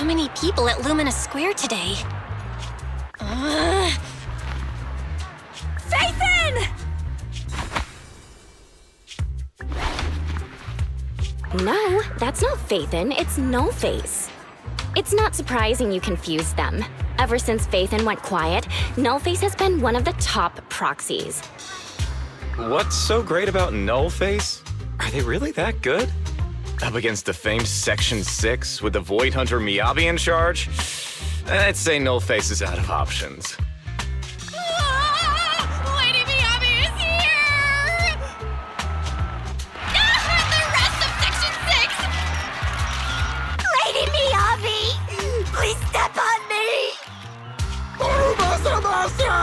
So many people at Luminous Square today. Phaethon! No, that's not Phaethon, it's Nullface. It's not surprising you confused them. Ever since Phaethon went quiet, Nullface has been one of the top proxies. What's so great about Nullface? Are they really that good? Up against the famed Section 6 with the Void Hunter Miyabi in charge? I'd say Nullface is out of options. Lady Miyabi is here! The rest of Section 6! Lady Miyabi! Please step on me! Master!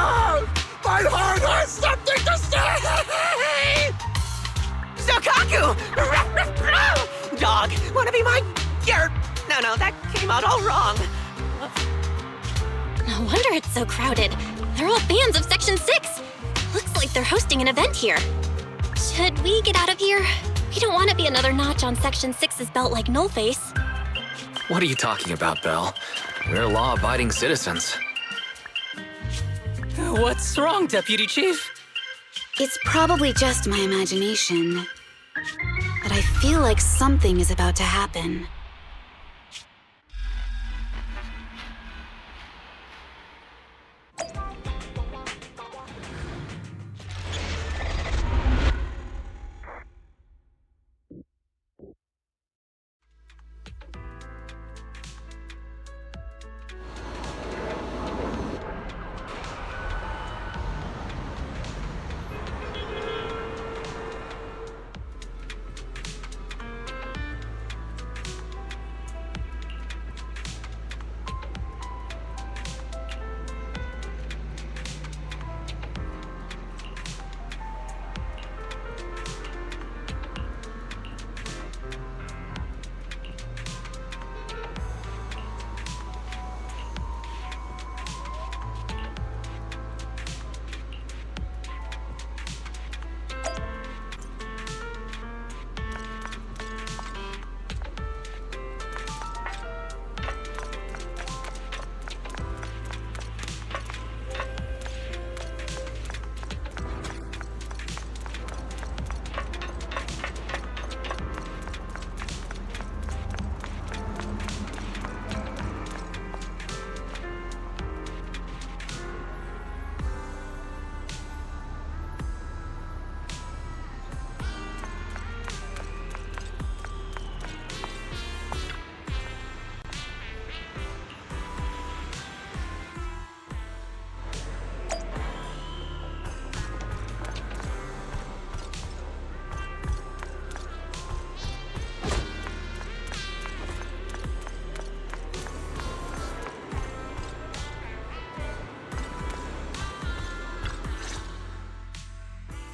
My heart has something to say! Zokaku! Dog, wanna be my... No, that came out all wrong. No wonder it's so crowded. They're all fans of Section 6. Looks like they're hosting an event here. Should we get out of here? We don't want to be another notch on Section 6's belt like Nullface. What are you talking about, Belle? We're law-abiding citizens. What's wrong, Deputy Chief? It's probably just my imagination. But I feel like something is about to happen.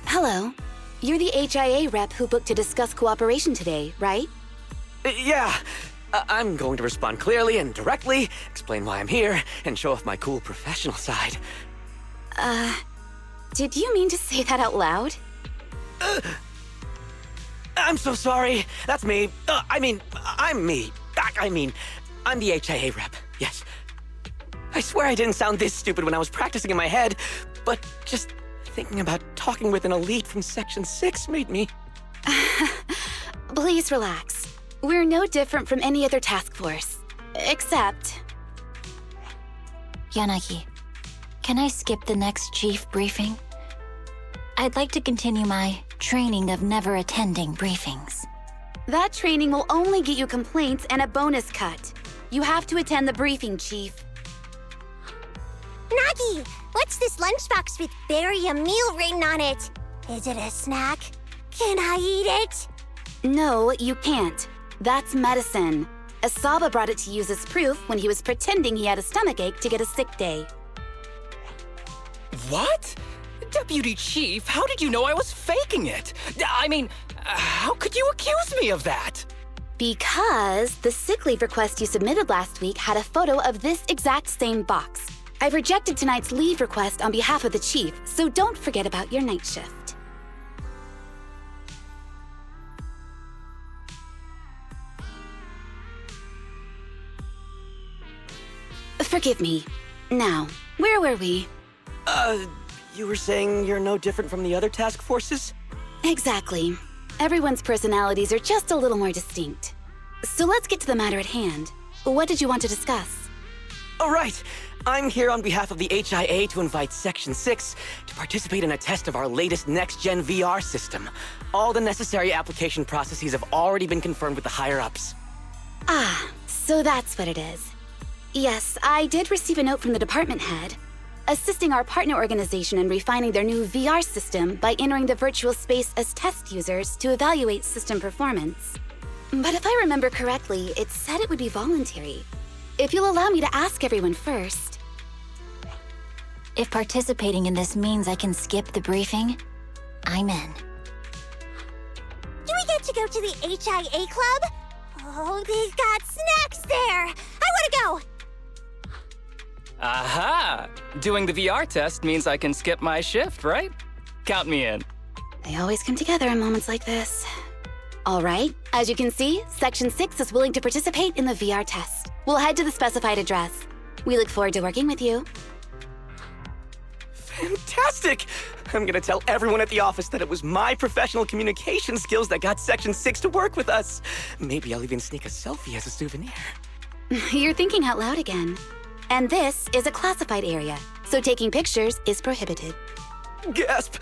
Hello. You're the HIA rep who booked to discuss cooperation today, right? Yeah. I'm going to respond clearly and directly, explain why I'm here, and show off my cool professional side. Did you mean to say that out loud? I'm so sorry. That's me. I'm me. I'm the HIA rep. Yes. I swear I didn't sound this stupid when I was practicing in my head, but just thinking about talking with an elite from Section 6 made me... Please relax. We're no different from any other task force. Except... Yanagi, can I skip the next chief briefing? I'd like to continue my training of never attending briefings. that training will only get you complaints and a bonus cut. You have to attend the briefing, Chief. Nagi, what's this lunchbox with "bury a meal" written on it? Is it a snack? Can I eat it? No, you can't. That's medicine. Asaba brought it to use as proof when he was pretending he had a stomachache to get a sick day. What? Deputy Chief, how did you know I was faking it? I mean, how could you accuse me of that? Because the sick leave request you submitted last week had a photo of this exact same box. I've rejected tonight's leave request on behalf of the Chief, so don't forget about your night shift. Forgive me. Now, where were we? You were saying you're no different from the other task forces? Exactly. Everyone's personalities are just a little more distinct. So let's get to the matter at hand. What did you want to discuss? All right. I'm here on behalf of the HIA to invite Section 6 to participate in a test of our latest next-gen VR system. All the necessary application processes have already been confirmed with the higher-ups. Ah, so that's what it is. Yes, I did receive a note from the department head, assisting our partner organization in refining their new VR system by entering the virtual space as test users to evaluate system performance. But if I remember correctly, it said it would be voluntary. If you'll allow me to ask everyone first. If participating in this means I can skip the briefing, I'm in. Do we get to go to the HIA club? Oh, they've got snacks there! I wanna go! Aha! Doing the VR test means I can skip my shift, right? Count me in. They always come together in moments like this. All right, as you can see, Section 6 is willing to participate in the VR test. We'll head to the specified address. We look forward to working with you. Fantastic! I'm gonna tell everyone at the office that it was my professional communication skills that got Section 6 to work with us. Maybe I'll even sneak a selfie as a souvenir. You're thinking out loud again. And this is a classified area, so taking pictures is prohibited. Gasp!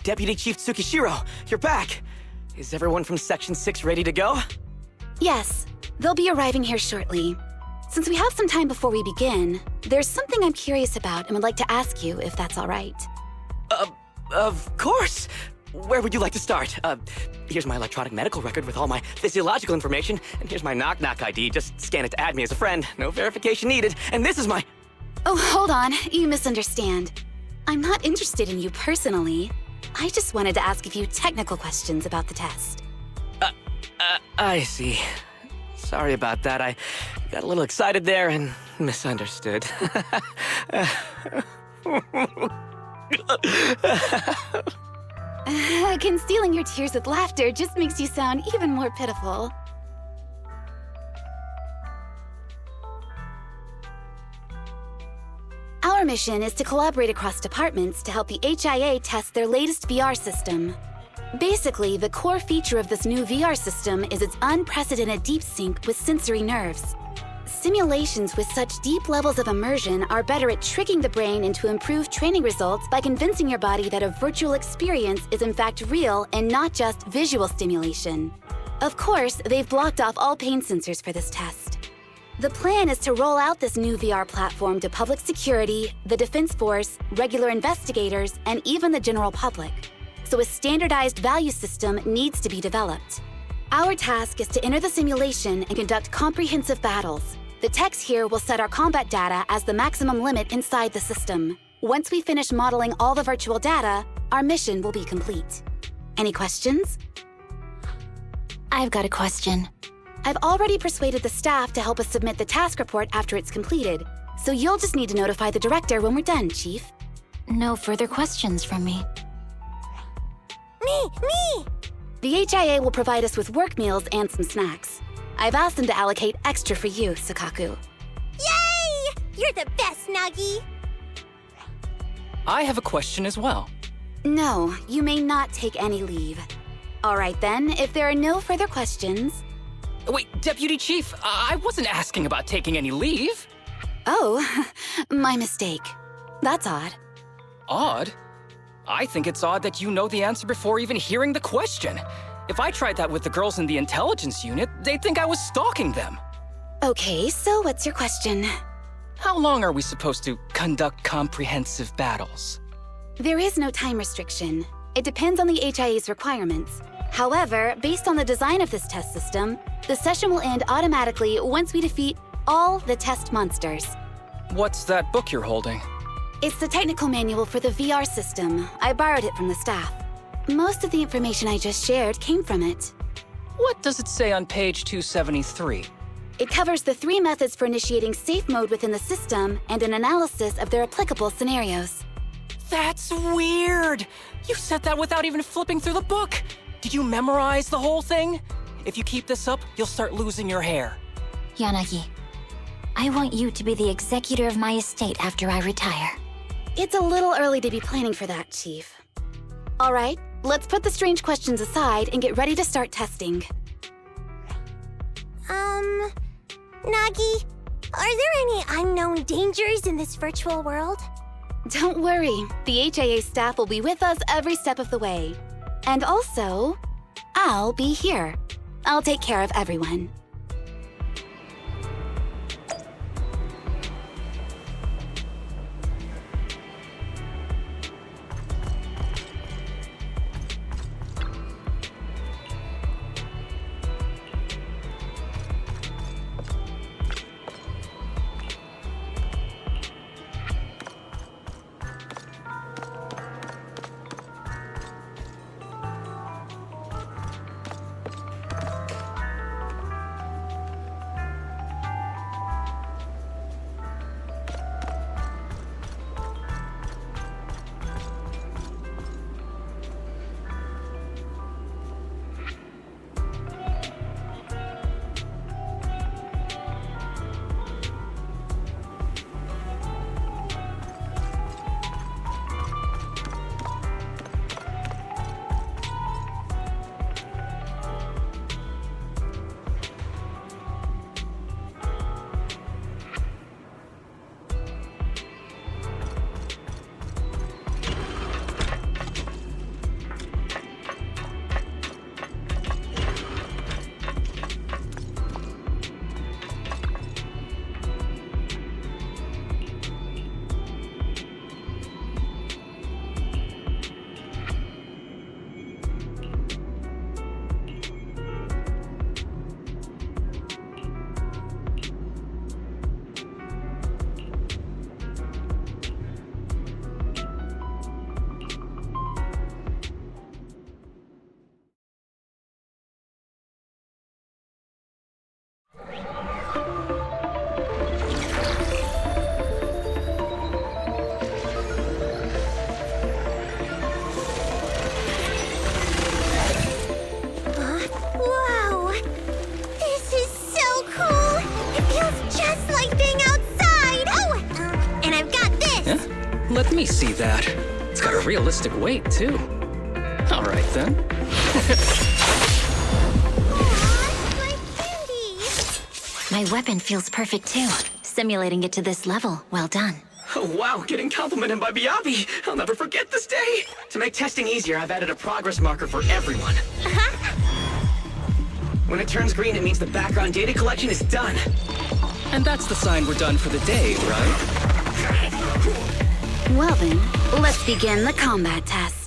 Deputy Chief Tsukishiro, you're back! Is everyone from Section 6 ready to go? Yes, they'll be arriving here shortly. Since we have some time before we begin, there's something I'm curious about and would like to ask you if that's all right. Of course! Where would you like to start? Here's my electronic medical record with all my physiological information, and here's my knock-knock ID. Just scan it to add me as a friend. No verification needed. And this is my... Oh, hold on. You misunderstand. I'm not interested in you personally. I just wanted to ask a few technical questions about the test. I see. Sorry about that. I got a little excited there and misunderstood. Concealing your tears with laughter just makes you sound even more pitiful. Our mission is to collaborate across departments to help the HIA test their latest VR system. Basically, the core feature of this new VR system is its unprecedented deep sync with sensory nerves. Simulations with such deep levels of immersion are better at tricking the brain into improved training results by convincing your body that a virtual experience is in fact real and not just visual stimulation. Of course, they've blocked off all pain sensors for this test. The plan is to roll out this new VR platform to public security, the Defense Force, regular investigators, and even the general public. So a standardized value system needs to be developed. Our task is to enter the simulation and conduct comprehensive battles. The techs here will set our combat data as the maximum limit inside the system. Once we finish modeling all the virtual data, our mission will be complete. Any questions? I've got a question. I've already persuaded the staff to help us submit the task report after it's completed, so you'll just need to notify the director when we're done, Chief. No further questions from me. Me! The HIA will provide us with work meals and some snacks. I've asked them to allocate extra for you, Sakaku. Yay! You're the best, Nagi! I have a question as well. No, you may not take any leave. All right then, if there are no further questions... Wait, Deputy Chief, I wasn't asking about taking any leave. Oh, my mistake. That's odd. Odd? I think it's odd that you know the answer before even hearing the question. If I tried that with the girls in the intelligence unit, they'd think I was stalking them. Okay, so what's your question? How long are we supposed to conduct comprehensive battles? There is no time restriction. It depends on the HIA's requirements. However, based on the design of this test system, the session will end automatically once we defeat all the test monsters. What's that book you're holding? It's the technical manual for the VR system. I borrowed it from the staff. Most of the information I just shared came from it. What does it say on page 273? It covers the 3 methods for initiating safe mode within the system and an analysis of their applicable scenarios. That's weird! You said that without even flipping through the book! Did you memorize the whole thing? If you keep this up, you'll start losing your hair. Yanagi, I want you to be the executor of my estate after I retire. It's a little early to be planning for that, Chief. All right, let's put the strange questions aside and get ready to start testing. Nagi, are there any unknown dangers in this virtual world? Don't worry, the HIA staff will be with us every step of the way. And also, I'll be here. I'll take care of everyone. Yeah? Let me see that. It's got a realistic weight, too. All right, then. My candy! My weapon feels perfect, too. Simulating it to this level, well done. Oh, wow, getting complimented by Biabi. I'll never forget this day. To make testing easier, I've added a progress marker for everyone. When it turns green, it means the background data collection is done. And that's the sign we're done for the day, right? Well then, let's begin the combat test.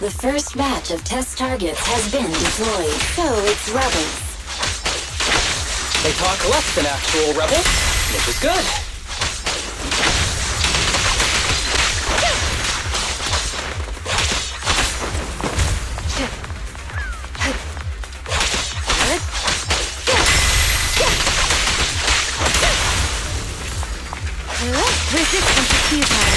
The first batch of test targets has been deployed. So it's rebels. They talk less than actual rebels, which is good. Resistance to futile.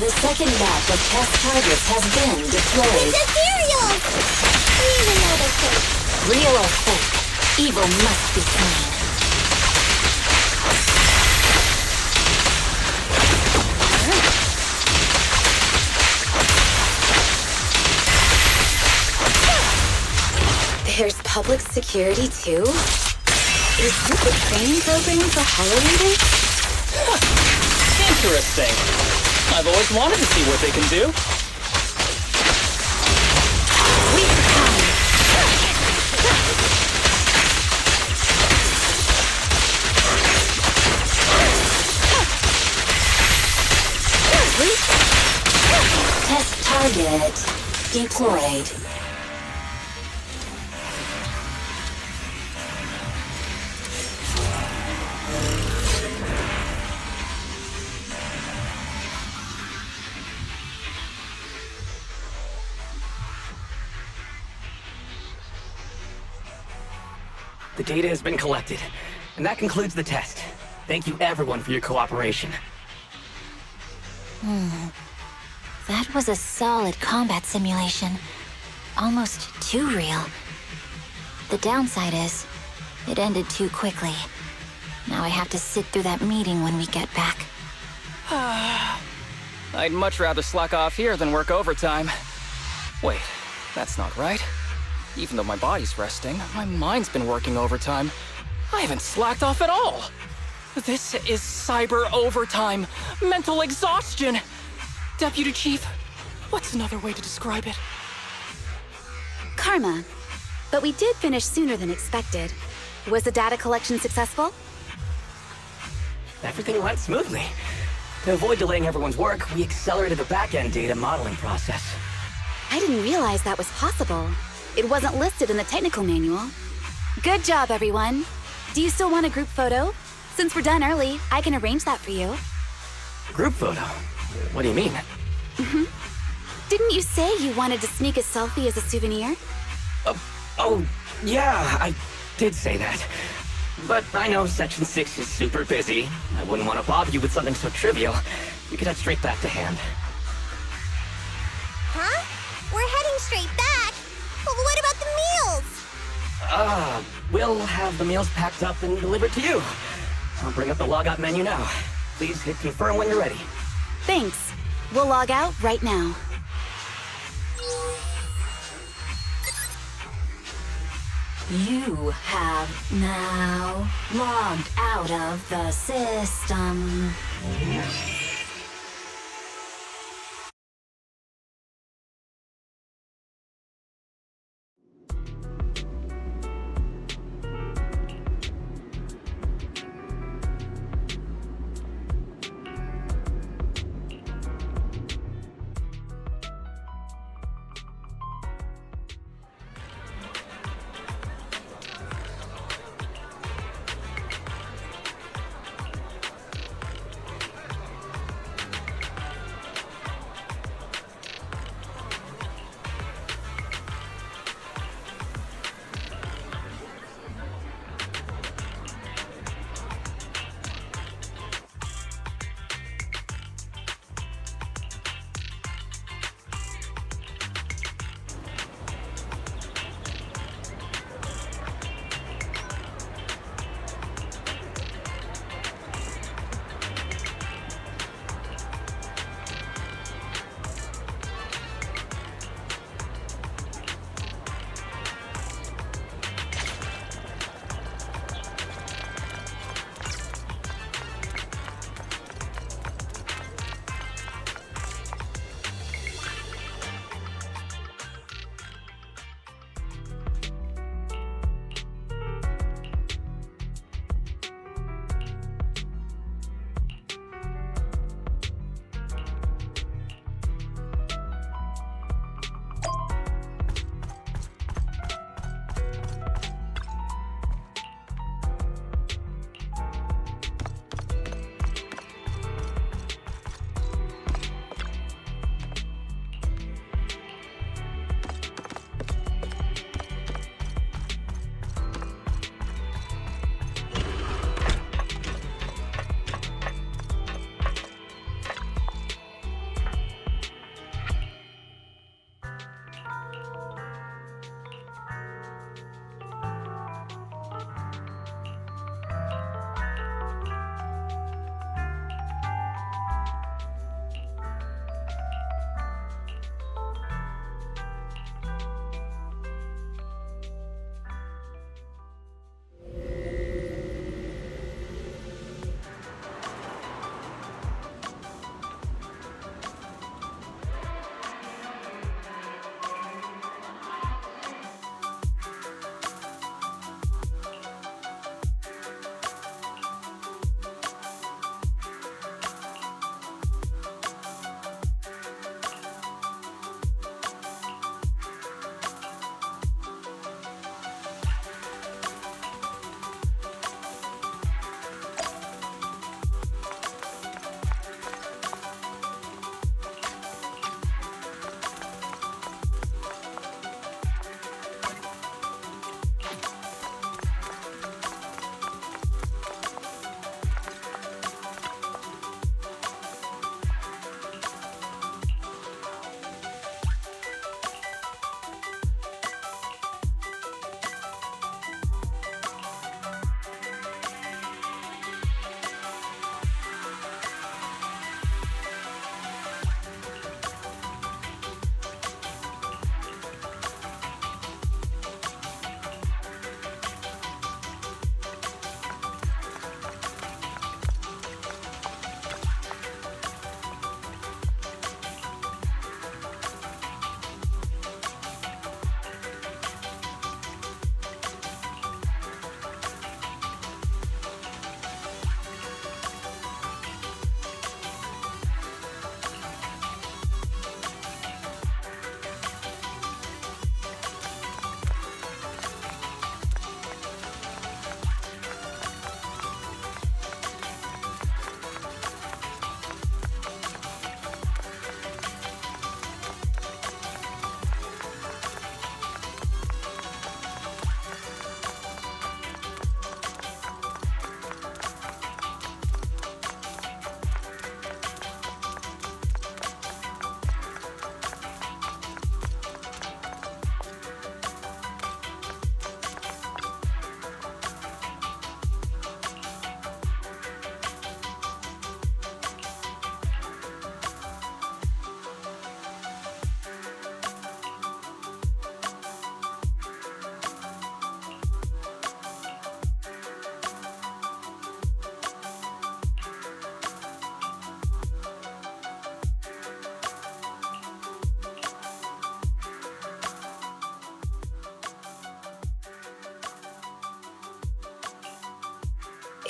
The second batch of test targets has been deployed. The cereals! Even though they're fake. Real or fake, evil must be slain. There's public security too? Is this a training program for Hollow Leaders? Interesting. I've always wanted to see what they can do. Test target deployed. The data has been collected, and that concludes the test. Thank you everyone for your cooperation. That was a solid combat simulation. Almost too real. The downside is, it ended too quickly. Now I have to sit through that meeting when we get back. I'd much rather slack off here than work overtime. Wait, that's not right. Even though my body's resting, my mind's been working overtime. I haven't slacked off at all. This is cyber overtime. Mental exhaustion. Deputy Chief, what's another way to describe it? Karma. But we did finish sooner than expected. Was the data collection successful? Everything went smoothly. To avoid delaying everyone's work, we accelerated the back-end data modeling process. I didn't realize that was possible. It wasn't listed in the technical manual. Good job, everyone. Do you still want a group photo? Since we're done early, I can arrange that for you. Group photo? What do you mean? Didn't you say you wanted to sneak a selfie as a souvenir? Oh, yeah, I did say that. But I know Section 6 is super busy. I wouldn't want to bother you with something so trivial. You could head straight back to hand. Huh? We're heading straight back. But what about the meals? We'll have the meals packed up and delivered to you. I'll bring up the logout menu now. Please hit confirm when you're ready. Thanks. We'll log out right now. You have now logged out of the system.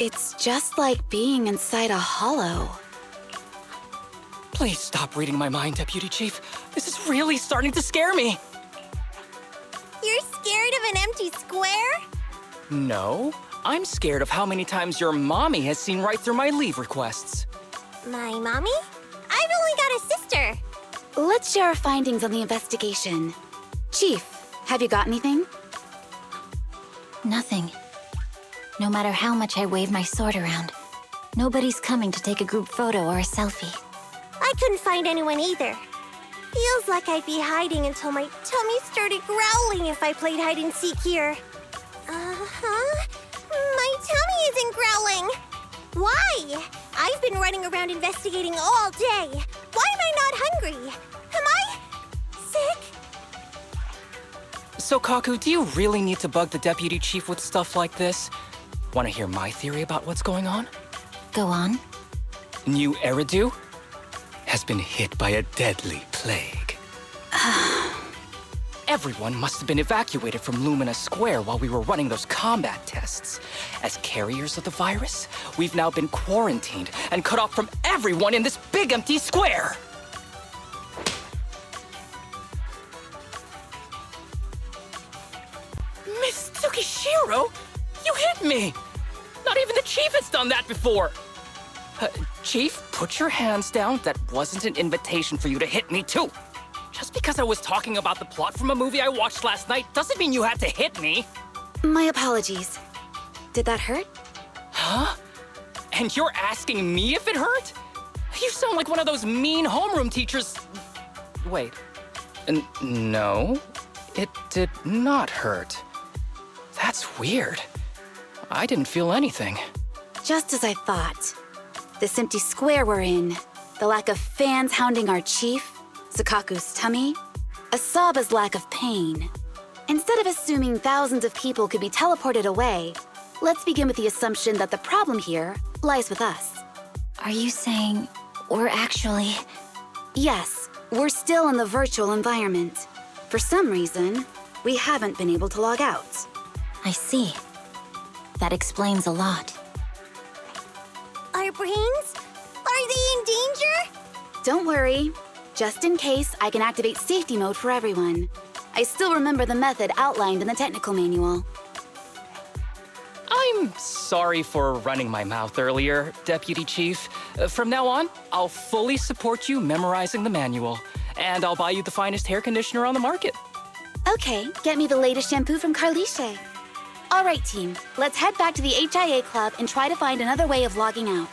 It's just like being inside a hollow. Please stop reading my mind, Deputy Chief. This is really starting to scare me. You're scared of an empty square? No, I'm scared of how many times your mommy has seen right through my leave requests. My mommy? I've only got a sister. Let's share our findings on the investigation. Chief, have you got anything? Nothing. No matter how much I wave my sword around, nobody's coming to take a group photo or a selfie. I couldn't find anyone either. Feels like I'd be hiding until my tummy started growling if I played hide and seek here. Uh-huh. My tummy isn't growling. Why? I've been running around investigating all day. Why am I not hungry? Am I sick? So, Kaku, do you really need to bug the Deputy Chief with stuff like this? Want to hear my theory about what's going on? Go on. New Eridu has been hit by a deadly plague. Everyone must have been evacuated from Lumina Square while we were running those combat tests. As carriers of the virus, we've now been quarantined and cut off from everyone in this big empty square. Miss Tsukishiro, you hit me! Not even the Chief has done that before! Chief, put your hands down. That wasn't an invitation for you to hit me, too. Just because I was talking about the plot from a movie I watched last night doesn't mean you had to hit me. My apologies. Did that hurt? Huh? And you're asking me if it hurt? You sound like one of those mean homeroom teachers. Wait. No, it did not hurt. That's weird. I didn't feel anything. Just as I thought. This empty square we're in, the lack of fans hounding our chief, Sukaku's tummy, Asaba's lack of pain. Instead of assuming thousands of people could be teleported away, let's begin with the assumption that the problem here lies with us. Are you saying we're actually... Yes, we're still in the virtual environment. For some reason, we haven't been able to log out. I see. That explains a lot. Our brains? Are they in danger? Don't worry. Just in case, I can activate safety mode for everyone. I still remember the method outlined in the technical manual. I'm sorry for running my mouth earlier, Deputy Chief. From now on, I'll fully support you memorizing the manual, and I'll buy you the finest hair conditioner on the market. Okay, get me the latest shampoo from Carliche. All right, team, let's head back to the HIA Club and try to find another way of logging out.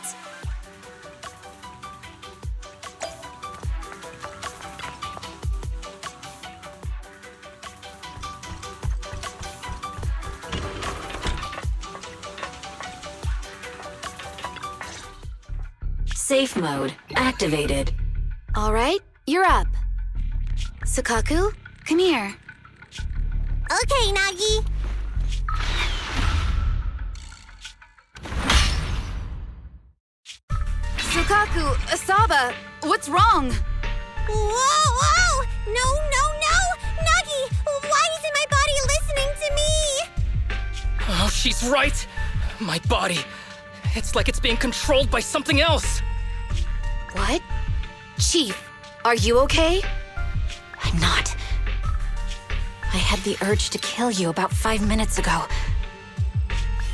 Safe mode activated. All right, you're up. Sukaku, come here. Okay, Nagi. Sukaku, Asaba, what's wrong? Whoa! No! Nagi, why isn't my body listening to me? Oh, she's right. My body. It's like it's being controlled by something else. What? Chief, are you okay? I'm not. I had the urge to kill you about 5 minutes ago.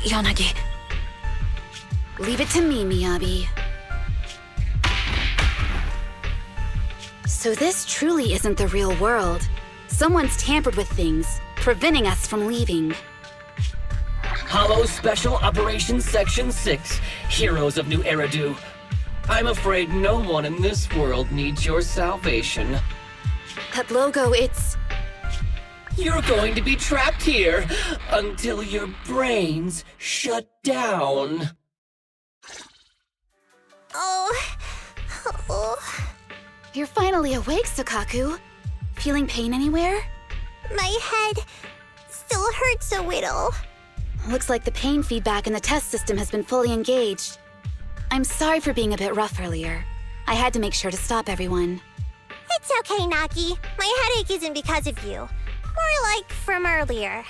Yanagi. Leave it to me, Miyabi. So this truly isn't the real world. Someone's tampered with things, preventing us from leaving. Hollow Special Operations Section 6, Heroes of New Eridu. I'm afraid no one in this world needs your salvation. That logo, it's... You're going to be trapped here until your brains shut down. Oh. You're finally awake, Sukaku. Feeling pain anywhere? My head still hurts a little. Looks like the pain feedback in the test system has been fully engaged. I'm sorry for being a bit rough earlier. I had to make sure to stop everyone. It's okay, Nagi. My headache isn't because of you. More like from earlier.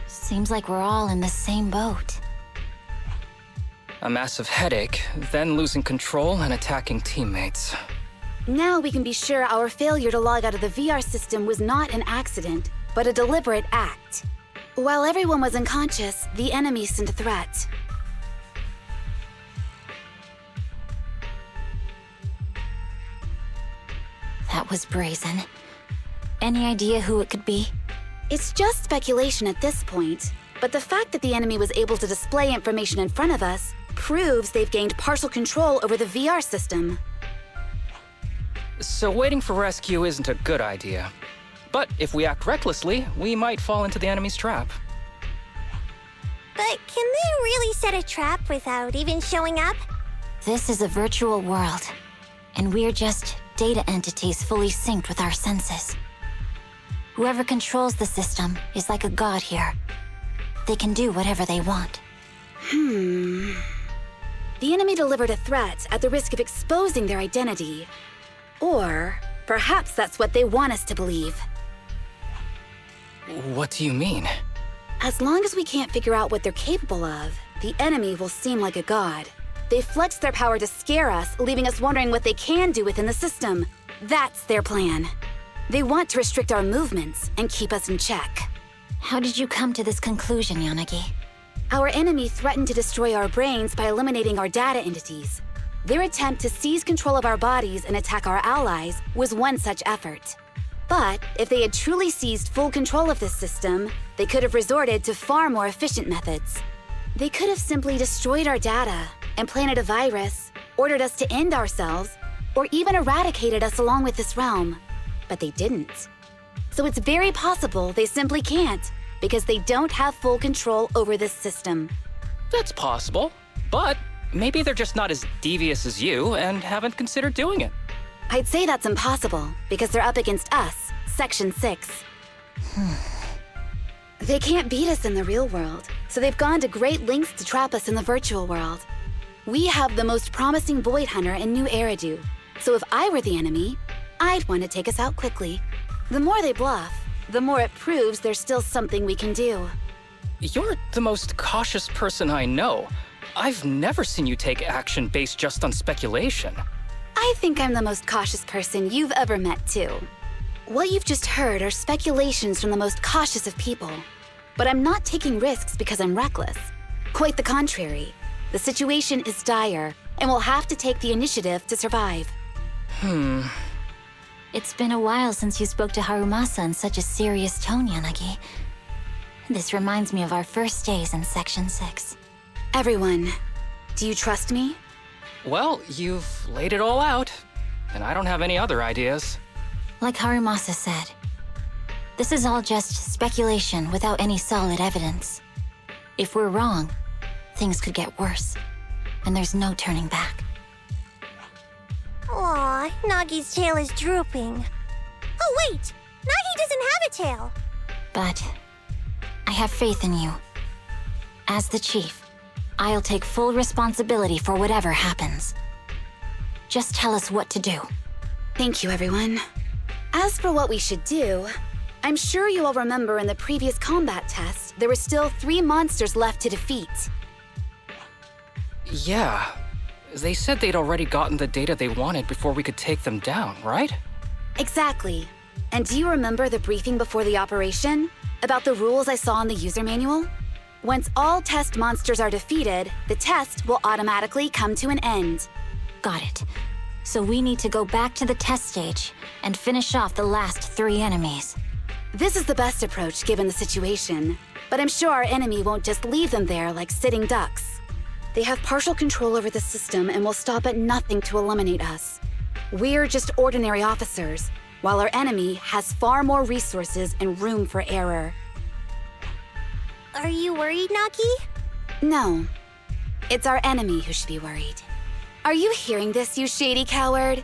Seems like we're all in the same boat. a massive headache, then losing control and attacking teammates. Now we can be sure our failure to log out of the VR system was not an accident, but a deliberate act. While everyone was unconscious, the enemy sent a threat. That was brazen. Any idea who it could be? It's just speculation at this point, but the fact that the enemy was able to display information in front of us proves they've gained partial control over the VR system. So waiting for rescue isn't a good idea. But if we act recklessly, we might fall into the enemy's trap. But can they really set a trap without even showing up? This is a virtual world, and we're just data entities fully synced with our senses. Whoever controls the system is like a god here. They can do whatever they want. The enemy delivered a threat at the risk of exposing their identity. Or perhaps that's what they want us to believe. What do you mean? As long as we can't figure out what they're capable of, the enemy will seem like a god. They flex their power to scare us, leaving us wondering what they can do within the system. That's their plan. They want to restrict our movements and keep us in check. How did you come to this conclusion, Yanagi? Our enemy threatened to destroy our brains by eliminating our data entities. Their attempt to seize control of our bodies and attack our allies was one such effort. But if they had truly seized full control of this system, they could have resorted to far more efficient methods. They could have simply destroyed our data, implanted a virus, ordered us to end ourselves, or even eradicated us along with this realm. But they didn't. So it's very possible they simply can't, because they don't have full control over this system. That's possible, but maybe they're just not as devious as you and haven't considered doing it. I'd say that's impossible, because they're up against us, Section 6. They can't beat us in the real world, so they've gone to great lengths to trap us in the virtual world. We have the most promising Void Hunter in New Eridu, so if I were the enemy, I'd want to take us out quickly. The more they bluff, the more it proves there's still something we can do. You're the most cautious person I know. I've never seen you take action based just on speculation. I think I'm the most cautious person you've ever met, too. What you've just heard are speculations from the most cautious of people. But I'm not taking risks because I'm reckless. Quite the contrary. The situation is dire, and we'll have to take the initiative to survive. It's been a while since you spoke to Harumasa in such a serious tone, Yanagi. This reminds me of our first days in Section 6. Everyone, do you trust me? Well, you've laid it all out, and I don't have any other ideas. Like Harumasa said, this is all just speculation without any solid evidence. If we're wrong, things could get worse, and there's no turning back. Aw, Nagi's tail is drooping. Oh wait! Nagi doesn't have a tail! But I have faith in you. As the chief, I'll take full responsibility for whatever happens. Just tell us what to do. Thank you, everyone. As for what we should do, I'm sure you all remember in the previous combat test, there were still 3 monsters left to defeat. Yeah. They said they'd already gotten the data they wanted before we could take them down, right? Exactly. And do you remember the briefing before the operation? About the rules I saw in the user manual? Once all test monsters are defeated, the test will automatically come to an end. Got it. So we need to go back to the test stage and finish off the last 3 enemies. This is the best approach given the situation, but I'm sure our enemy won't just leave them there like sitting ducks. They have partial control over the system and will stop at nothing to eliminate us. We're just ordinary officers, while our enemy has far more resources and room for error. Are you worried, Nagi? No. It's our enemy who should be worried. Are you hearing this, you shady coward?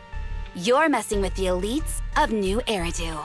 You're messing with the elites of New Eridu.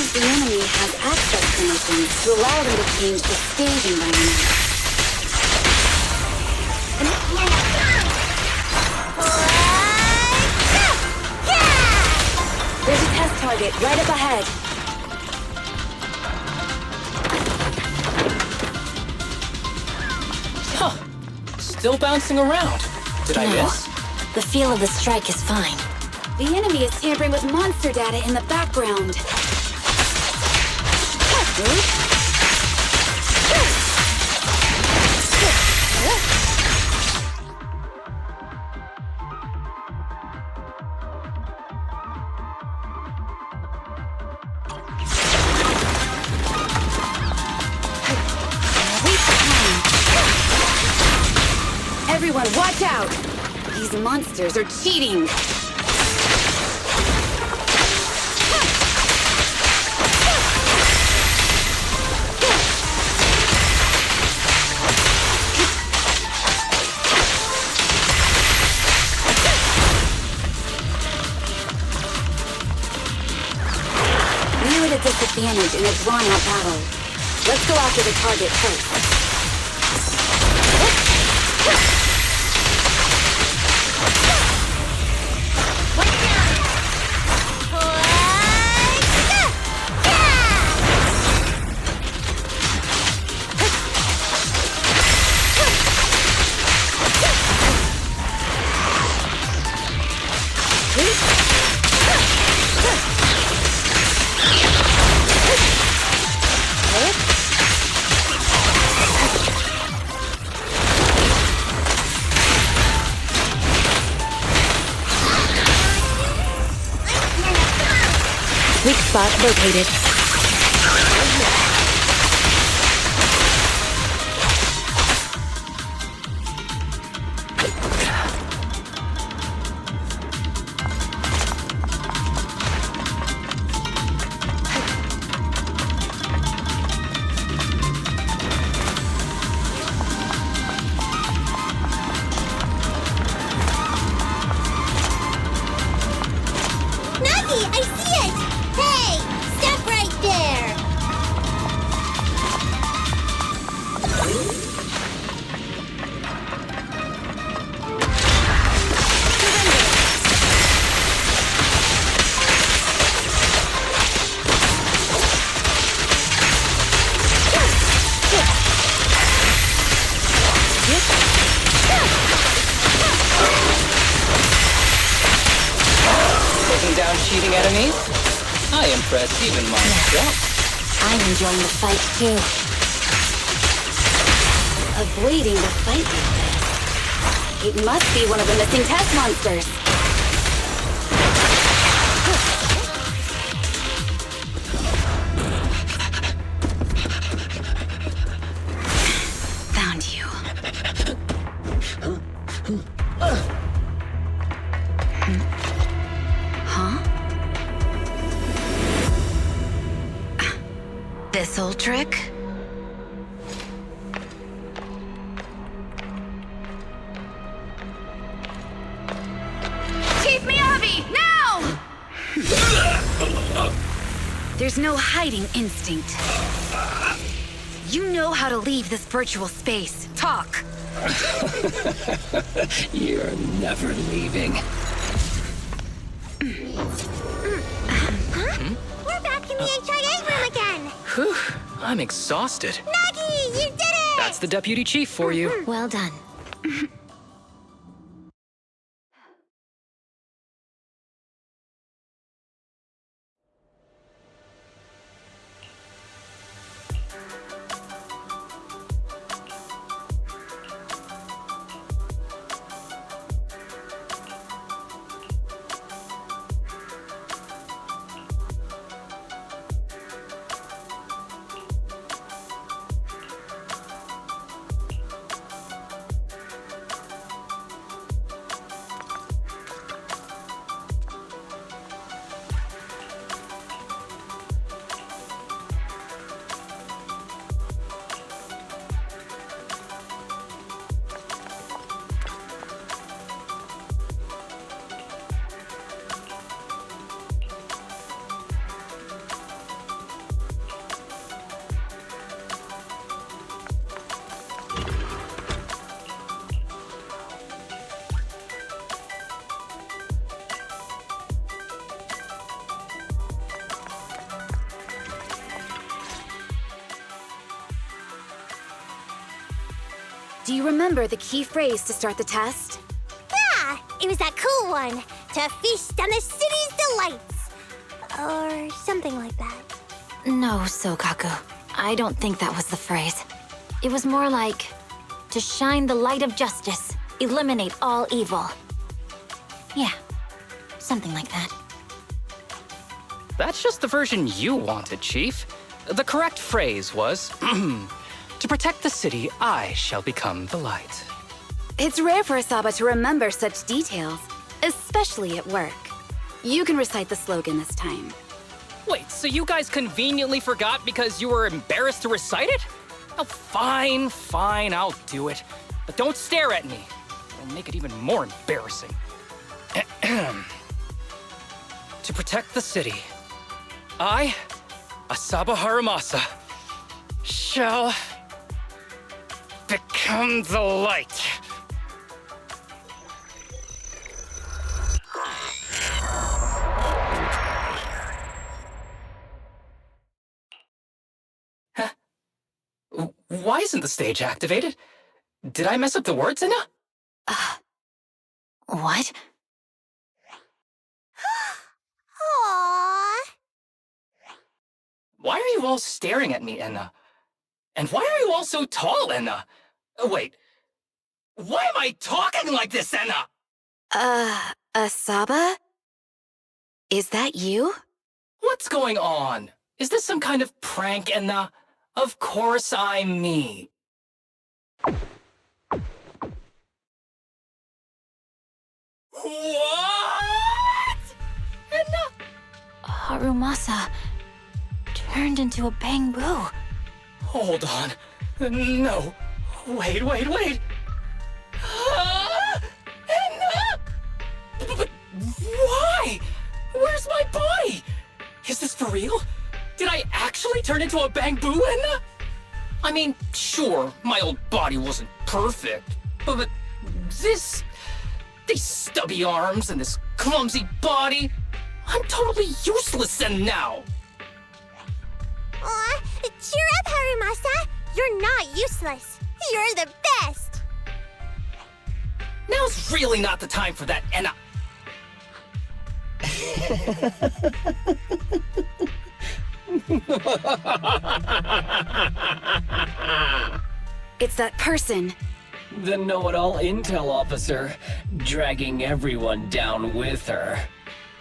seems the enemy has access permissions to allow them to change the stage environment. There's a test target right up ahead. Huh. Still bouncing around. Did I miss? The feel of the strike is fine. The enemy is tampering with monster data in the background. Everyone, watch out! These monsters are cheating! We're at a disadvantage in a drawn-out battle. Let's go after the target first. Weak spot located. Down cheating enemies? I impress even myself. I'm enjoying the fight too. Avoiding the fight like this. It must be one of the missing test monsters. Found you. This old trick? Chief Miyabi, now! There's no hiding instinct. You know how to leave this virtual space. Talk. You're never leaving. We're back in the HIA room again! Whew, I'm exhausted. Nagi, you did it! That's the deputy chief for you. Well done. do you remember the key phrase to start the test? Yeah, it was that cool one. To feast on the city's delights. Or something like that. No, Sokaku. I don't think that was the phrase. It was more like, to shine the light of justice, eliminate all evil. Yeah, something like that. That's just the version you wanted, Chief. The correct phrase was, to protect the city, I shall become the light. It's rare for Asaba to remember such details, especially at work. You can recite the slogan this time. Wait, so you guys conveniently forgot because you were embarrassed to recite it? Oh, fine, I'll do it. But don't stare at me. It'll make it even more embarrassing. To protect the city, I, Asaba Haramasa, shall become the light. Huh? Why isn't the stage activated? Did I mess up the words, Inna? What? Aww. Why are you all staring at me, Enna? And why are you all so tall, Enna? Wait, why am I talking like this, Enna? Asaba? Is that you? What's going on? Is this some kind of prank, Enna? Of course I'm me. What? Enna? Harumasa turned into a bamboo. Hold on. No. Wait. Enna! But why? Where's my body? Is this for real? Did I actually turn into a bamboo, Enna? I mean, sure, my old body wasn't perfect, but these stubby arms and this clumsy body, I'm totally useless now. Aw, cheer up, Harumasa. You're not useless. You're the best. Now's really not the time for that, Enna. It's that person. The know-it-all intel officer, dragging everyone down with her.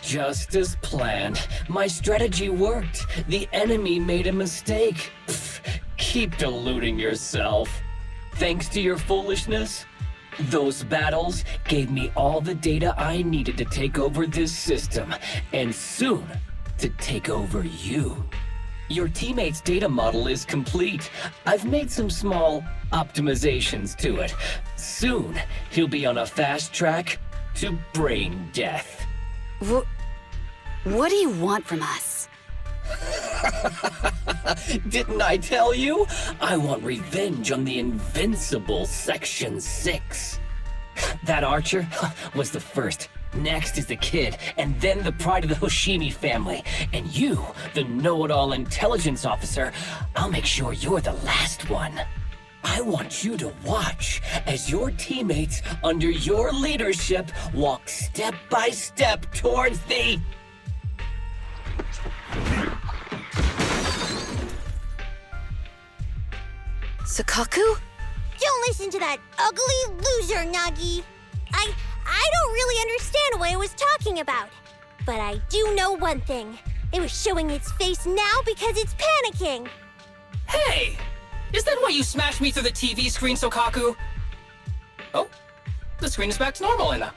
Just as planned. My strategy worked. The enemy made a mistake. Pfft, keep deluding yourself. Thanks to your foolishness, those battles gave me all the data I needed to take over this system, and soon to take over you. Your teammate's data model is complete. I've made some small optimizations to it. Soon, he'll be on a fast track to brain death. What do you want from us? Didn't I tell you? I want revenge on the invincible Section 6. That archer was the first. Next is the kid, and then the pride of the Hoshimi family. And you, the know-it-all intelligence officer, I'll make sure you're the last one. I want you to watch as your teammates under your leadership walk step by step towards the... Sokaku? Don't listen to that ugly loser, Nagi. I don't really understand what it was talking about. But I do know one thing. It was showing its face now because it's panicking. Hey! Is that why you smashed me through the TV screen, Sokaku? Oh, the screen is back to normal, Enna.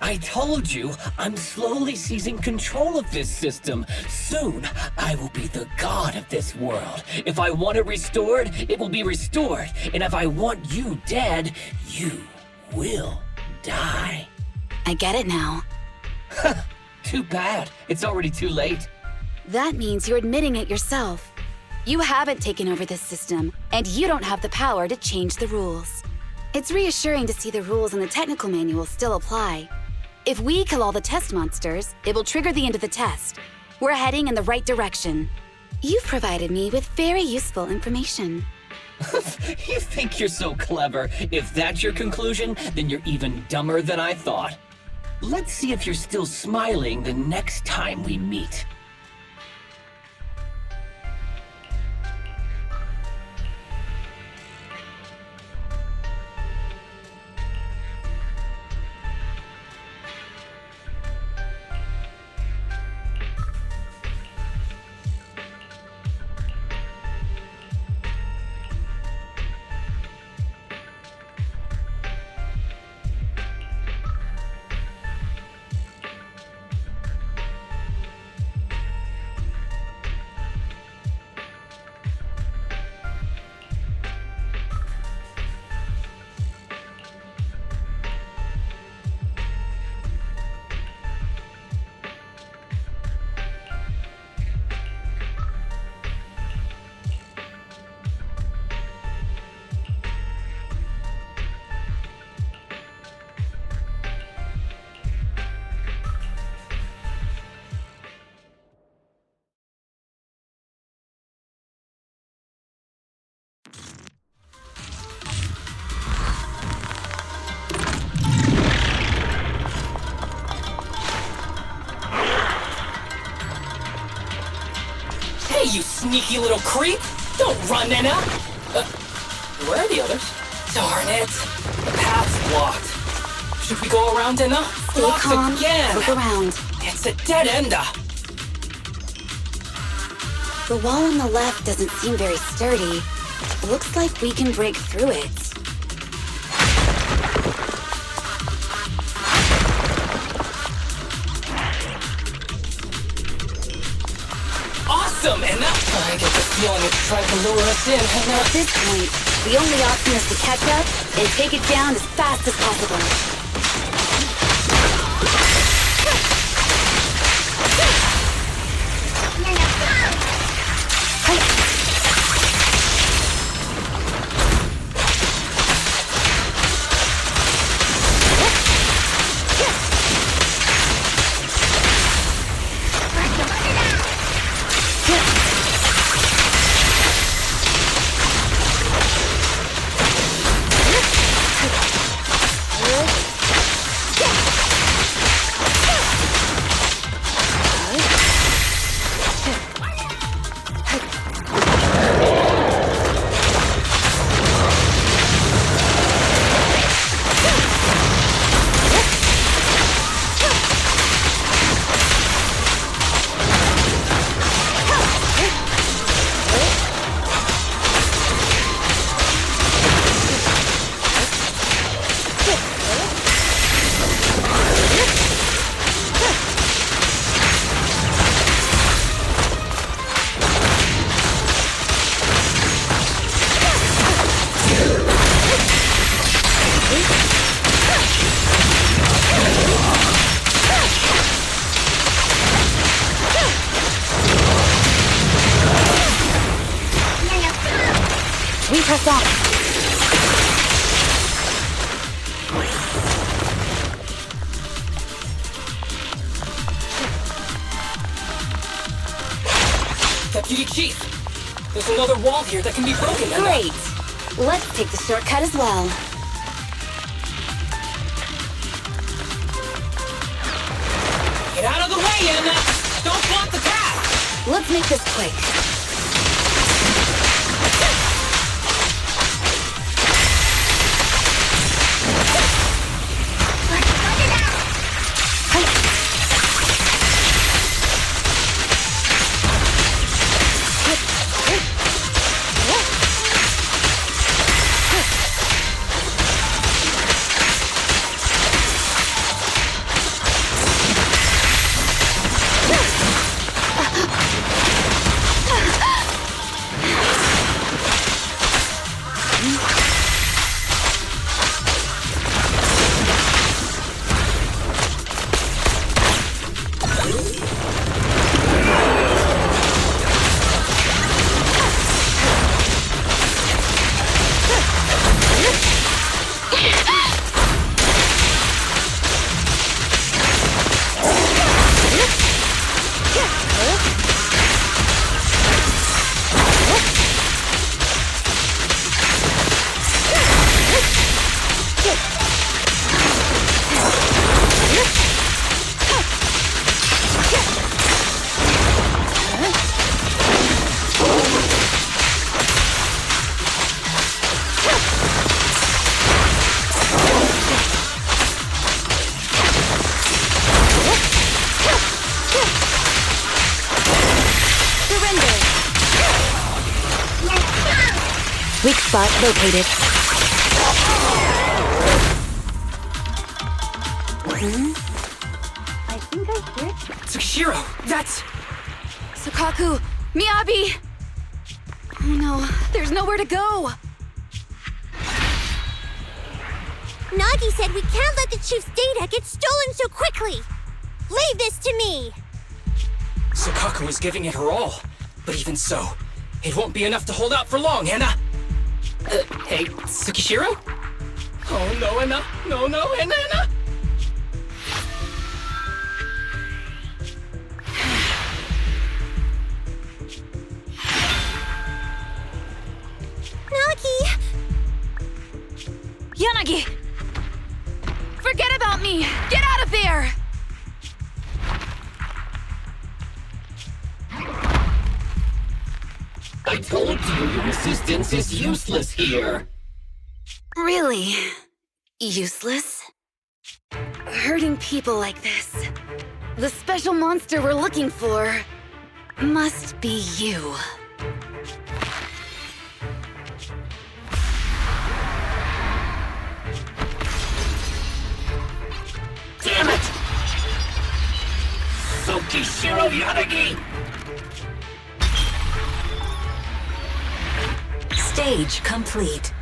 I told you, I'm slowly seizing control of this system. Soon, I will be the god of this world. If I want it restored, it will be restored. And if I want you dead, you will die. I get it now. Too bad. It's already too late. That means you're admitting it yourself. You haven't taken over this system, and you don't have the power to change the rules. It's reassuring to see the rules in the technical manual still apply. If we kill all the test monsters, it will trigger the end of the test. We're heading in the right direction. You've provided me with very useful information. You think you're so clever. If that's your conclusion, then you're even dumber than I thought. Let's see if you're still smiling the next time we meet. Hey, you sneaky little creep! Don't run, Nena! Where are the others? Darn it! The path's blocked. Should we go around, Nena? Stay Blocked calm. again! Look around. It's a dead ender! The wall on the left doesn't seem very sturdy. Looks like we can break through it. Awesome, Nena! I get the feeling it's trying to lure us in, and At this point, the only option is to catch up and take it down as fast as possible. We press on. Deputy Chief, there's another wall here that can be broken. Nena. Great. Let's take the shortcut as well. Get out of the way, Nena! Don't block the path! Let's make this quick. Weak spot located. I think I hear Tsukishiro, that's... Sukaku! Miyabi! Oh no, there's nowhere to go! Nagi said we can't let the chief's data get stolen so quickly. Leave this to me. Sukaku is giving it her all. But even so, it won't be enough to hold out for long, Anna. Hey, Tsukishiro? Oh, no, Anna. No, Anna. Nagi! Yanagi! Forget about me! Get out of there! I told you your resistance is useless here. Really? Useless? Hurting people like this. The special monster we're looking for must be you. Damn it! Tsukishiro Yanagi! Stage complete.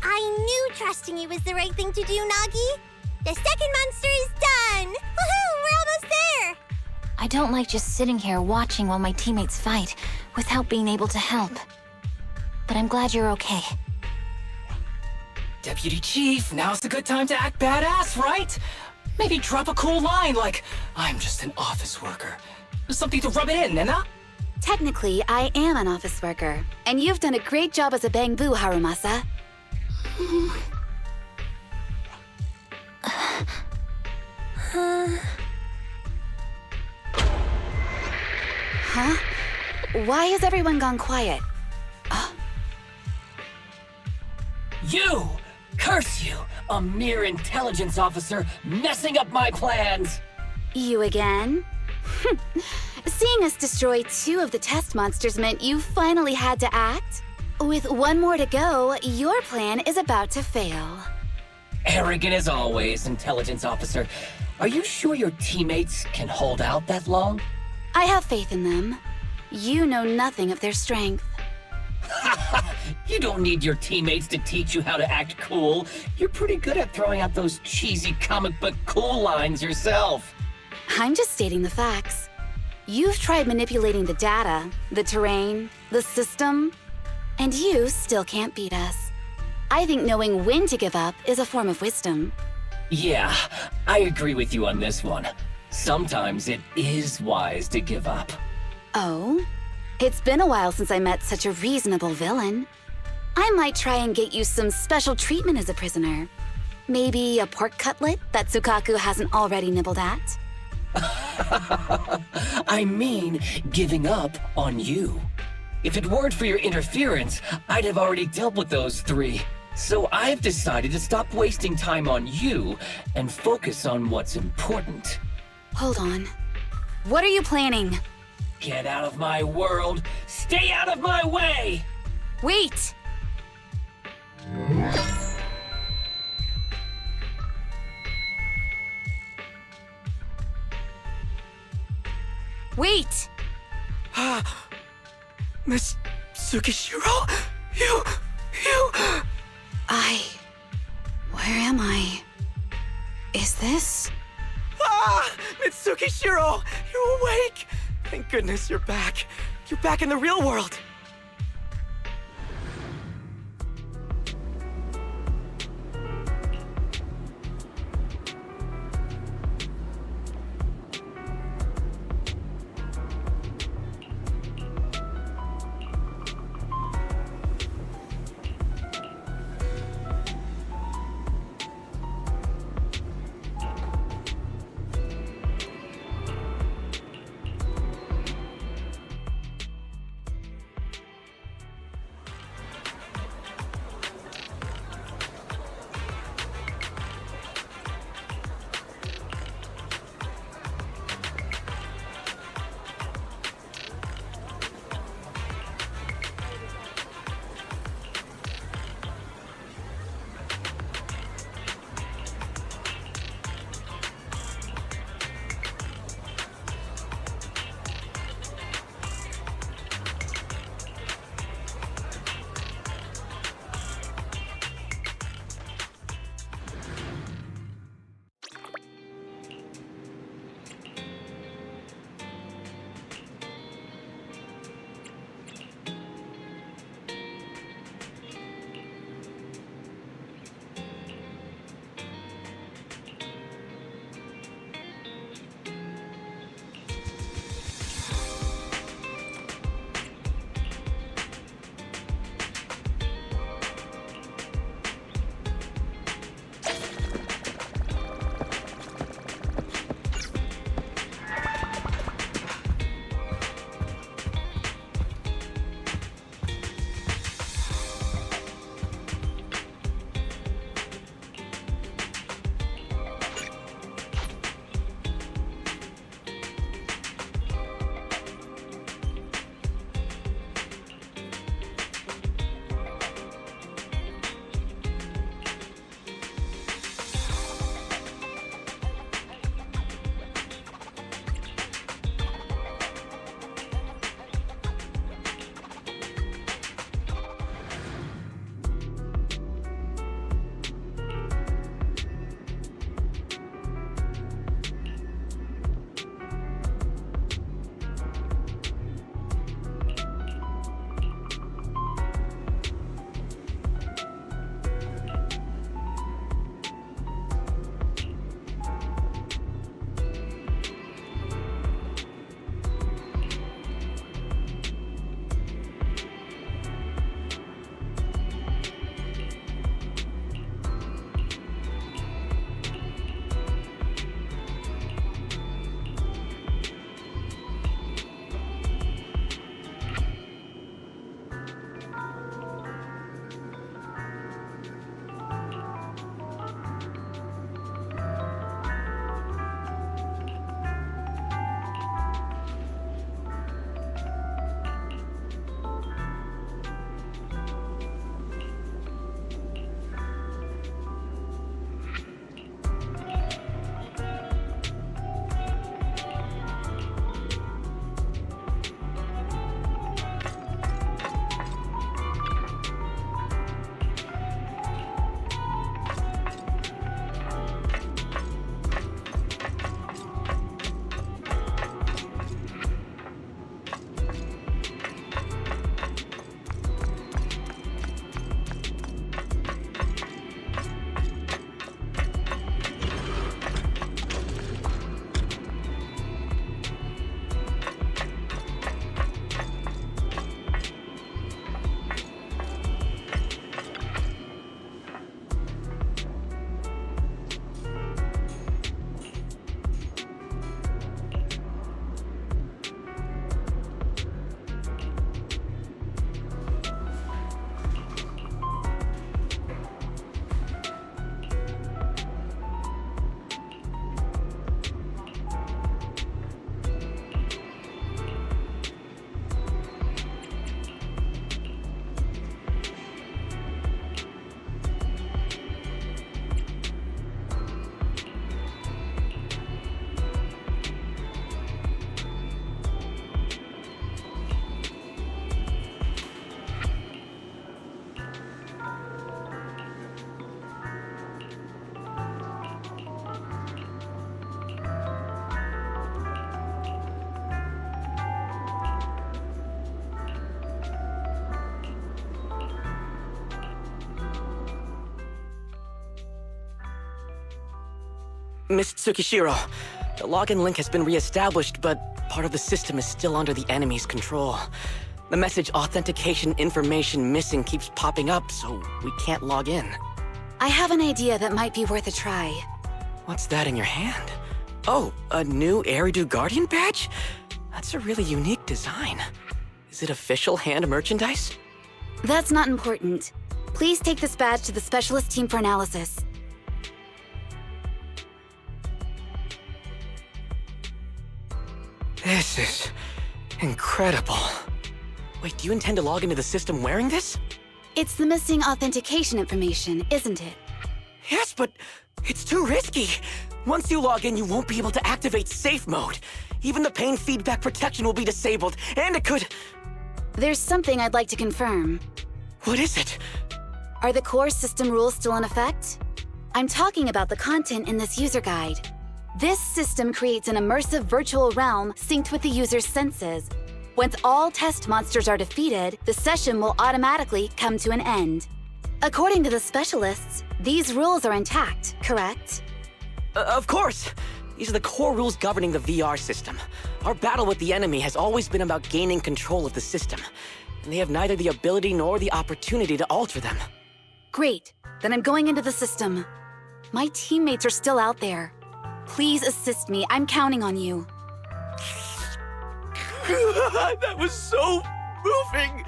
I knew trusting you was the right thing to do, Nagi. The second monster is done! Woohoo! We're almost there! I don't like just sitting here watching while my teammates fight without being able to help. But I'm glad you're okay. Deputy Chief, now's a good time to act badass, right? Maybe drop a cool line like, I'm just an office worker. Something to rub it in, Anna? Technically, I am an office worker, and you've done a great job as a bamboo, Harumasa. Huh? Why has everyone gone quiet? You! Curse you! A mere intelligence officer messing up my plans! You again? Seeing us destroy 2 of the test monsters meant you finally had to act? With 1 more to go, your plan is about to fail. Arrogant as always, intelligence officer. Are you sure your teammates can hold out that long? I have faith in them. You know nothing of their strength. You don't need your teammates to teach you how to act cool. You're pretty good at throwing out those cheesy comic book cool lines yourself. I'm just stating the facts. You've tried manipulating the data, the terrain, the system, and you still can't beat us. I think knowing when to give up is a form of wisdom. Yeah, I agree with you on this one. Sometimes it is wise to give up. Oh? It's been a while since I met such a reasonable villain. I might try and get you some special treatment as a prisoner. Maybe a pork cutlet that Sukaku hasn't already nibbled at? I mean, giving up on you. If it weren't for your interference, I'd have already dealt with those 3. So I've decided to stop wasting time on you and focus on what's important. Hold on. What are you planning? Get out of my world! Stay out of my way! Wait! Wait! Miss Tsukishiro? You... Where am I? Is this? Mitsukishiro! You're awake! Thank goodness you're back. You're back in the real world. Miss Tsukishiro, the login link has been reestablished, but part of the system is still under the enemy's control. The message authentication information missing keeps popping up, so we can't log in. I have an idea that might be worth a try. What's that in your hand? Oh, a new Eridu Guardian badge? That's a really unique design. Is it official hand merchandise? That's not important. Please take this badge to the specialist team for analysis. This is incredible. Wait, do you intend to log into the system wearing this? It's the missing authentication information, isn't it? Yes, but it's too risky. Once you log in, you won't be able to activate safe mode. Even the pain feedback protection will be disabled, and it could... There's something I'd like to confirm. What is it? Are the core system rules still in effect? I'm talking about the content in this user guide. This system creates an immersive virtual realm synced with the user's senses. Once all test monsters are defeated, the session will automatically come to an end. According to the specialists, these rules are intact, correct? Of course! These are the core rules governing the VR system. Our battle with the enemy has always been about gaining control of the system, and they have neither the ability nor the opportunity to alter them. Great. Then I'm going into the system. My teammates are still out there. Please assist me. I'm counting on you. That was so moving!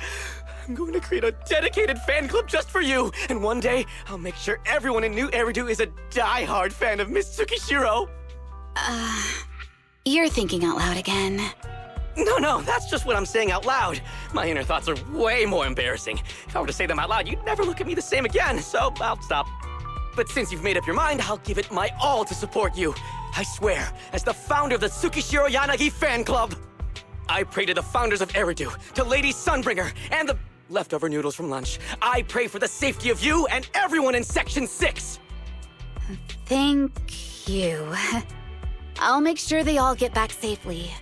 I'm going to create a dedicated fan club just for you, and one day, I'll make sure everyone in New Eridu is a die-hard fan of Miss Tsukishiro! You're thinking out loud again. No, that's just what I'm saying out loud. My inner thoughts are way more embarrassing. If I were to say them out loud, you'd never look at me the same again, so I'll stop. But since you've made up your mind, I'll give it my all to support you. I swear, as the founder of the Tsukishiro Yanagi fan club, I pray to the founders of Eridu, to Lady Sunbringer, and the leftover noodles from lunch. I pray for the safety of you and everyone in Section 6! Thank you. I'll make sure they all get back safely.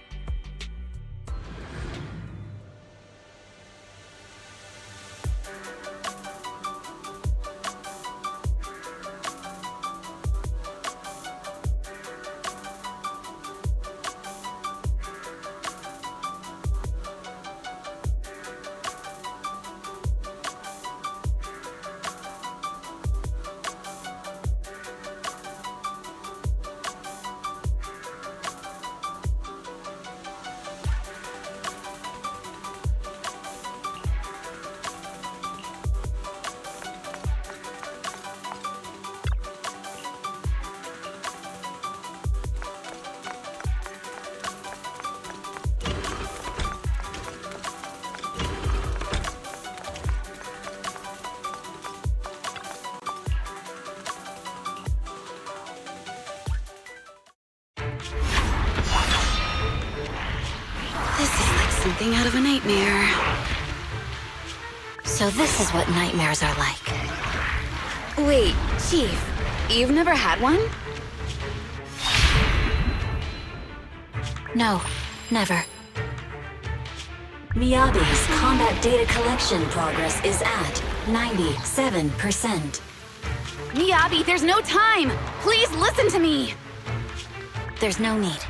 Something out of a nightmare. So this is what nightmares are like. Wait, Chief, you've never had one? No, never. Miyabi's combat data collection progress is at 97%. Miyabi, there's no time! Please listen to me! There's no need.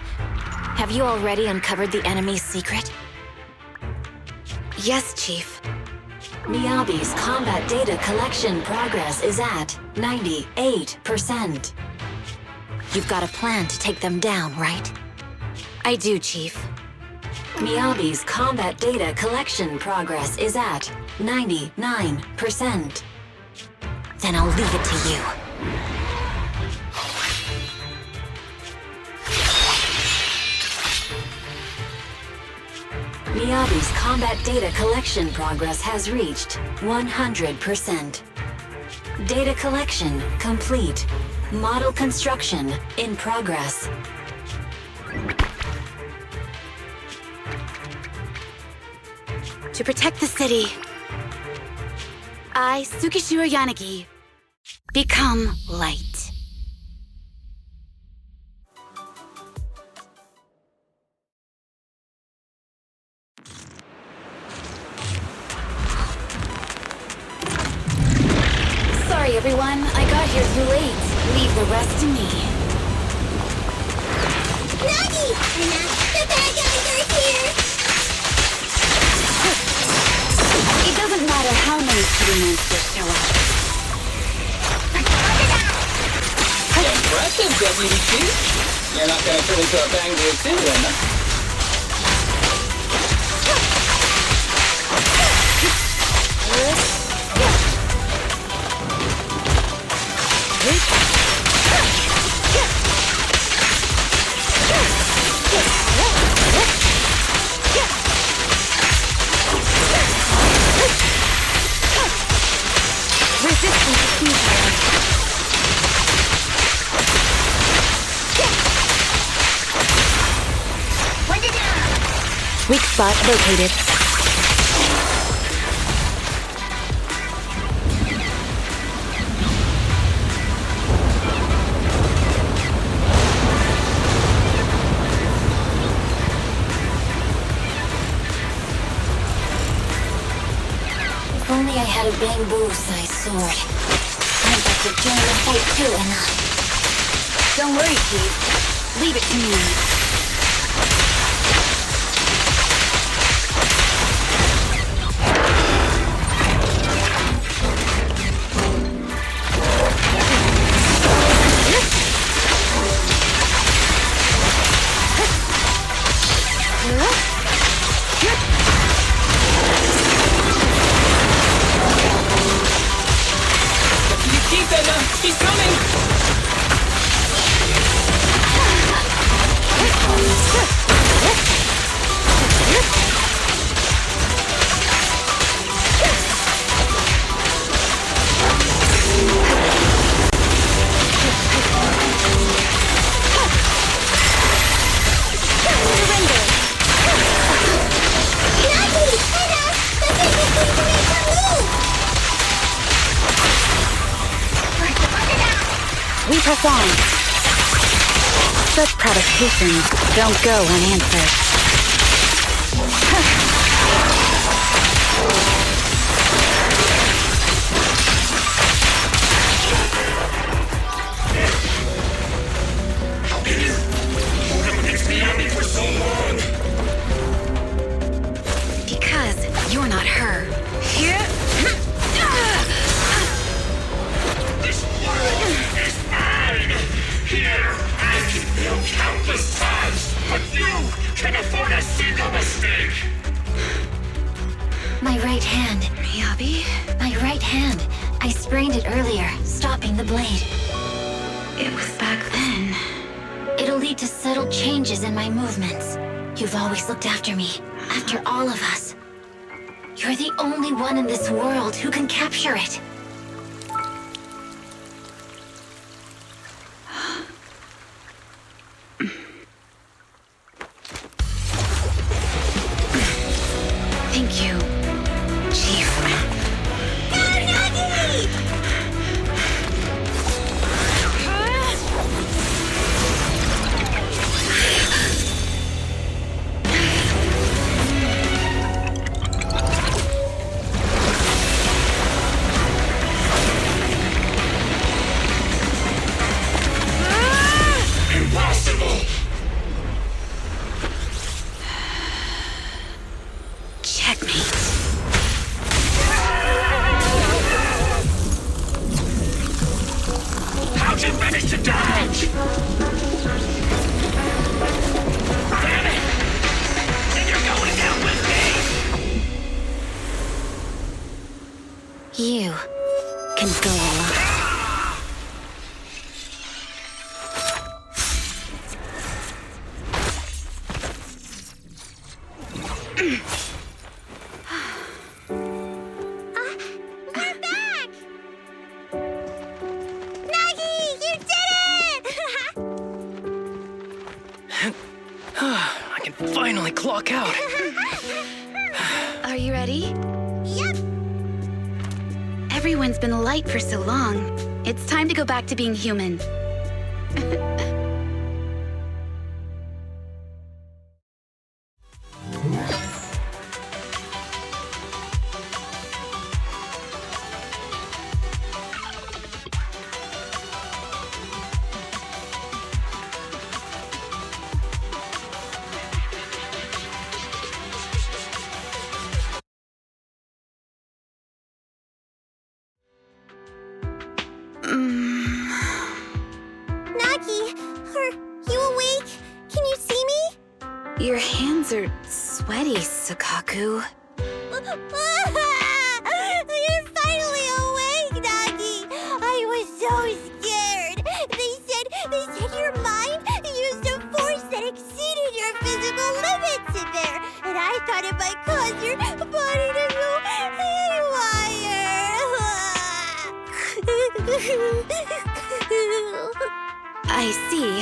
Have you already uncovered the enemy's secret? Yes, Chief. Miyabi's combat data collection progress is at 98%. You've got a plan to take them down, right? I do, Chief. Miyabi's combat data collection progress is at 99%. Then I'll leave it to you. Miyabi's combat data collection progress has reached 100%. Data collection complete. Model construction in progress. To protect the city, I, Tsukishiro Yanagi, become light. Sorry, everyone. I got here too late. Leave the rest to me. true monsters show up. Impressive, Deputy Chief. You're not gonna turn into a Bangalore too, then? Resistance is futile. Weak spot located. If only I had a bamboo-sized sword. I'd like to join the fight too, and Don't worry, Pete. Leave it to me. Keep them, he's coming! We press on. Such provocations don't go unanswered. How can you hold up against Miami for so long? Because you're not her. This world is mine! Here, I can fail countless times, but you can afford a single mistake! my right hand. Miyabi? My right hand. I sprained it earlier, stopping the blade. It was back then. It'll lead to subtle changes in my movements. You've always looked after me, after all of us. You're the only one in this world who can capture it. Thank you, Chief. Impossible! Checkmate. How'd you manage to dodge? Damn it! And you're going down with me! You can go alone. We're back! Nagi, you did it! I can finally clock out. Are you ready? Yep. Everyone's been light for so long. It's time to go back to being human. Your hands are sweaty, Sakaku. You're finally awake, Nagi! I was so scared! They said your mind used a force that exceeded your physical limits in there, and I thought it might cause your body to go haywire. I see.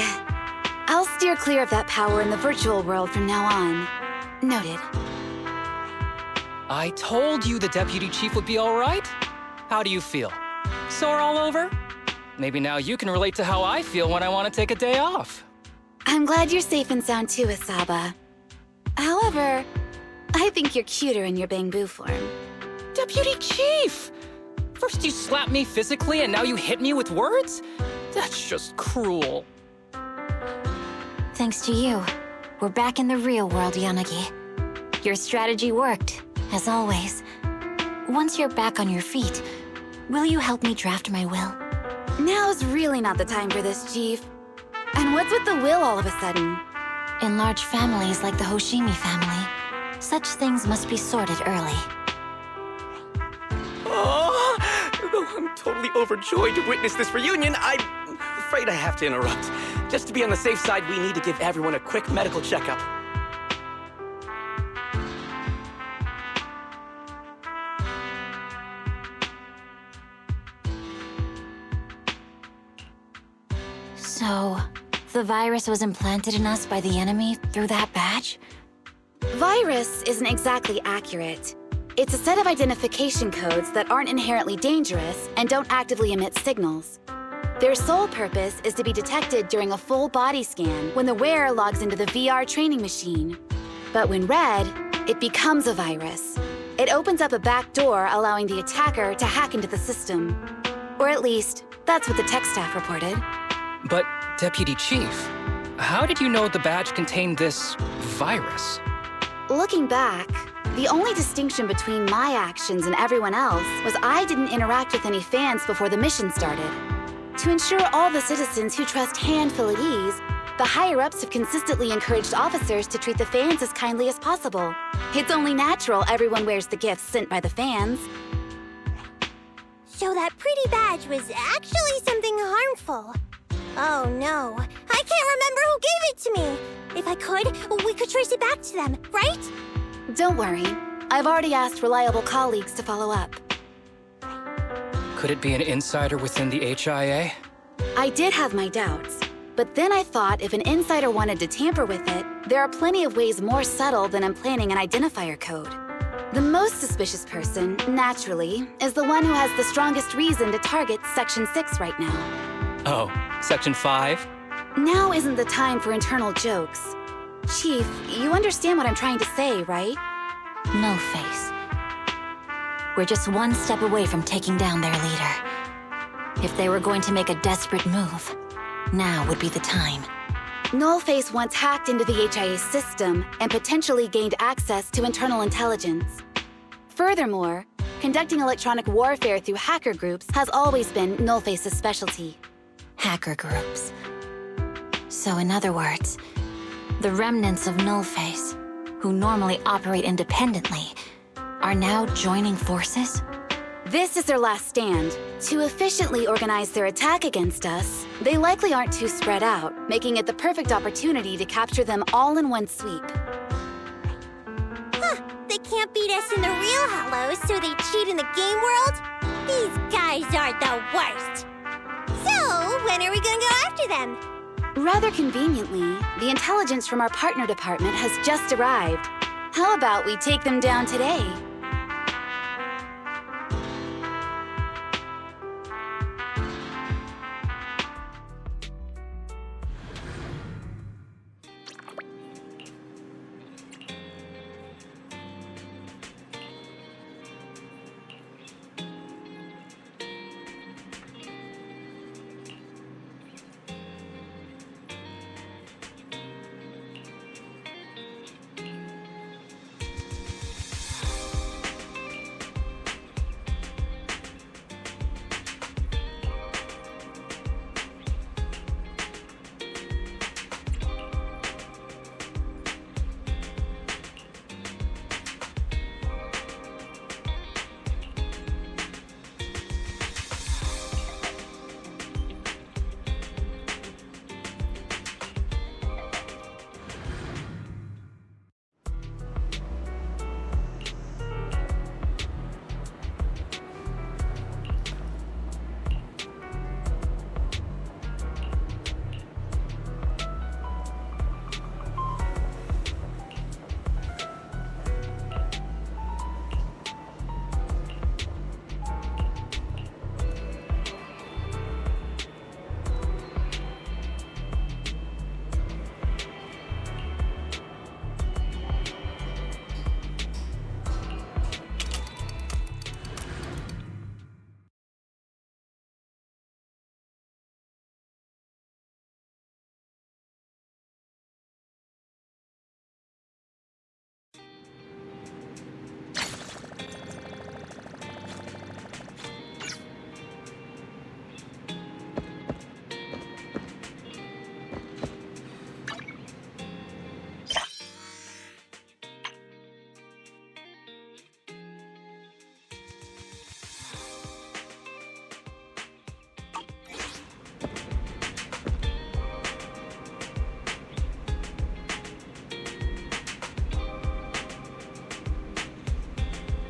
I'll steer clear of that power in the virtual world from now on. Noted. I told you the deputy chief would be all right. How do you feel? Sore all over? Maybe now you can relate to how I feel when I want to take a day off. I'm glad you're safe and sound too, Asaba. However, I think you're cuter in your Bangbu form. Deputy Chief! First you slap me physically and now you hit me with words? That's just cruel. Thanks to you, we're back in the real world, Yanagi. Your strategy worked, as always. Once you're back on your feet, will you help me draft my will? Now's really not the time for this, Chief. And what's with the will all of a sudden? In large families like the Hoshimi family, such things must be sorted early. Oh, though I'm totally overjoyed to witness this reunion, I'm afraid I have to interrupt. Just to be on the safe side, we need to give everyone a quick medical checkup. So, the virus was implanted in us by the enemy through that badge? Virus isn't exactly accurate. It's a set of identification codes that aren't inherently dangerous and don't actively emit signals. Their sole purpose is to be detected during a full body scan when the wearer logs into the VR training machine. But when read, it becomes a virus. It opens up a back door, allowing the attacker to hack into the system. Or at least, that's what the tech staff reported. But, Deputy Chief, how did you know the badge contained this virus? Looking back, the only distinction between my actions and everyone else was I didn't interact with any fans before the mission started. To ensure all the citizens who trust Han feel at ease, the higher-ups have consistently encouraged officers to treat the fans as kindly as possible. It's only natural everyone wears the gifts sent by the fans. So that pretty badge was actually something harmful. Oh no, I can't remember who gave it to me. If I could, we could trace it back to them, right? Don't worry. I've already asked reliable colleagues to follow up. Could it be an insider within the HIA? I did have my doubts, but then I thought if an insider wanted to tamper with it, there are plenty of ways more subtle than implanting an identifier code. The most suspicious person, naturally, is the one who has the strongest reason to target Section 6 right now. Oh, Section 5? Now isn't the time for internal jokes. Chief, you understand what I'm trying to say, right? No face. We're just one step away from taking down their leader. If they were going to make a desperate move, now would be the time. Nullface once hacked into the HIA system and potentially gained access to internal intelligence. Furthermore, conducting electronic warfare through hacker groups has always been Nullface's specialty. Hacker groups. So in other words, the remnants of Nullface, who normally operate independently, are now joining forces? This is their last stand. To efficiently organize their attack against us, they likely aren't too spread out, making it the perfect opportunity to capture them all in one sweep. Huh, they can't beat us in the real Hollows, so they cheat in the game world? These guys are the worst! So, when are we gonna go after them? Rather conveniently, the intelligence from our partner department has just arrived. How about we take them down today?